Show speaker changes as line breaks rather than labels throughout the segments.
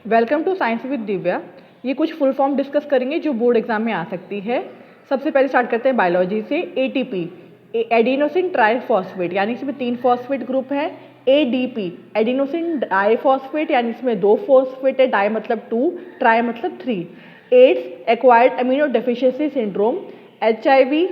Welcome to science with Divya. ये कुछ full form discuss करेंगे जो बोर्ड एग्जाम में आ सकती है। सबसे पहले स्टार्ट करते हैं बायोलॉजी से। एटीपी एडिनोसिन ट्राइफॉस्फेट यानी इसमें 3 फॉस्फेट ग्रुप है। एडीपी एडिनोसिन डाइफॉस्फेट यानी इसमें 2 फॉस्फेट है। डाई मतलब 2, ट्राई मतलब 3। AIDS acquired amino deficiency syndrome. HIV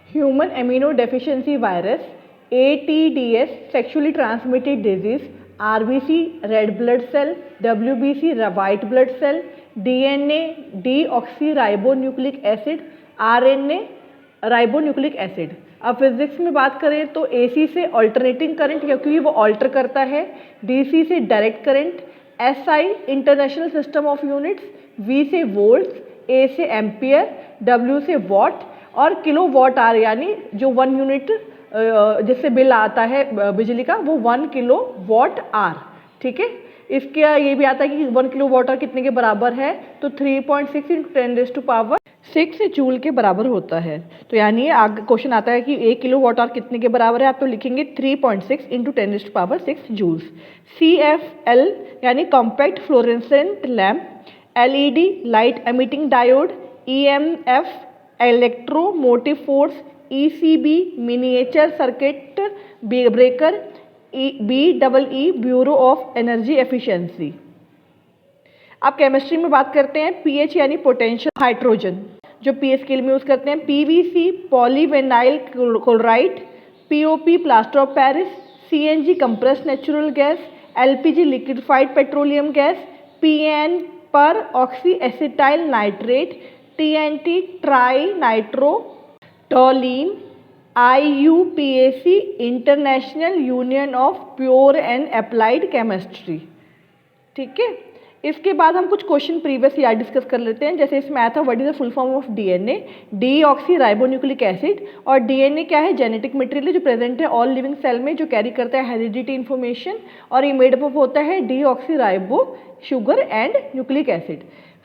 human amino deficiency virus. STDs sexually transmitted disease. RBC red blood cell. WBC white blood cell. DNA deoxyribonucleic acid. RNA ribonucleic acid. अब physics में बात करें तो AC से alternating current क्योंकि वो alter करता है। डीसी से direct current. SI international system of units. V से वोल्ट्स। ए से एम्पियर। डब्ल्यू से वॉट और किलो वॉट आर यानी जो 1 यूनिट जिससे बिल आता है बिजली का वो 1 किलो वॉट आर। ठीक है, इसके ये भी आता है कि 1 किलो वॉट आर कितने के बराबर है, तो 3.6 × 10⁶ जूल के बराबर होता है। तो यानी आगे क्वेश्चन आता है कि 1 किलो वॉट आर कितने के बराबर है, आप तो लिखेंगे 3.6 × 10⁶ जूल्स। CFL यानी compact fluorescent lamp. LED light emitting diode. EMF electromotive force. ECB miniature circuit breaker. BEE bureau of energy efficiency. आप केमिस्ट्री में बात करते हैं pH यानी पोटेंशियल हाइड्रोजन जो पीएच स्केल में यूज करते हैं। PVC polyvinyl chloride. POP plaster of Paris. CNG compressed natural gas. LPG liquefied petroleum gas. PN पर oxy acetyl nitrate. TNT tri nitro टोलीन। IUPAC international union of pure and applied chemistry. ठीक है, इसके बाद हम कुछ question previous यार discuss कर लेते हैं। जैसे इसमें आया था what is the full form of DNA. Deoxyribonucleic acid. और डीएनए क्या है, जेनेटिक मटेरियल जो प्रेजेंट है ऑल लिविंग सेल में, जो कैरी करता है हेरिडिटी इन्फॉर्मेशन, और ये मेड अप होता है deoxyribo sugar and nucleic acid.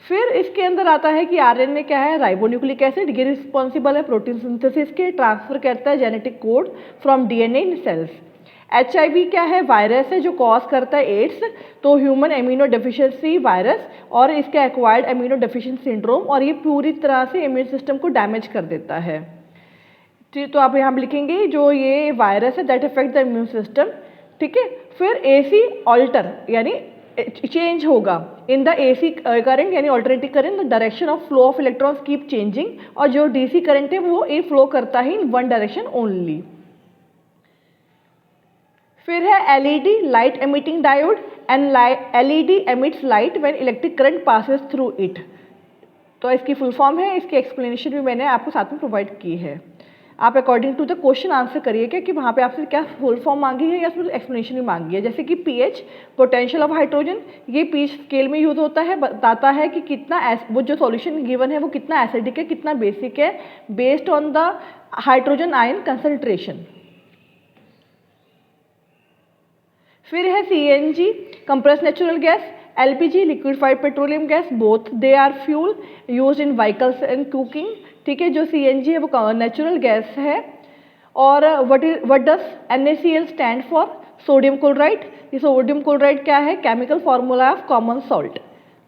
फिर इसके अंदर आता है कि आरएनए क्या है, राइबोन्यूक्लिक एसिड। ये रिस्पॉन्सिबल है प्रोटीन सिंथेसिस के, ट्रांसफर करता है genetic code from DNA in cells. HIV क्या है, वायरस है जो कॉज करता है एड्स, तो ह्यूमन एमिनो डेफिशिएंसी वायरस, और इसका एक्वायर्ड एमिनो डेफिशिएंसी सिंड्रोम, और ये पूरी तरह से इम्यून सिस्टम को डैमेज कर देता है। तो आप यहाँ लिखेंगे जो ये वायरस है that effect the immune system. ठीक है, फिर AC ऑल्टर यानी चेंज होगा इन द AC करंट यानी alternating current, the direction of flow of electrons keep changing, और जो DC करंट है वो ये फ्लो करता है इन 1 डायरेक्शन ओनली। फिर है LED light emitting diode and LED emits light when electric current passes through it. तो इसकी फुल फॉर्म है, इसकी एक्सप्लेनेशन भी मैंने आपको साथ में प्रोवाइड की है। आप according to the question answer करिएगा कि वहाँ पे आपसे क्या फुल फॉर्म मांगी है या फिर एक्सप्लेनेशन भी मांगी है। जैसे कि pH पोटेंशियल ऑफ हाइड्रोजन, ये pH स्केल में यूज होता है, बताता है कि कितना वो जो सॉल्यूशन गिवन है वो कितना एसिडिक है कितना बेसिक है based on the hydrogen ion concentration. फिर है CNG compressed natural gas. LPG liquefied petroleum gas, both they are fuel used in vehicles and cooking. ठीक है, जो CNG है वो नेचुरल गैस है। और what does NaCl stand for, sodium chloride. ये सोडियम क्लोराइड क्या है, chemical formula of common salt.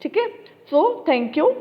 ठीक है, सो थैंक यू।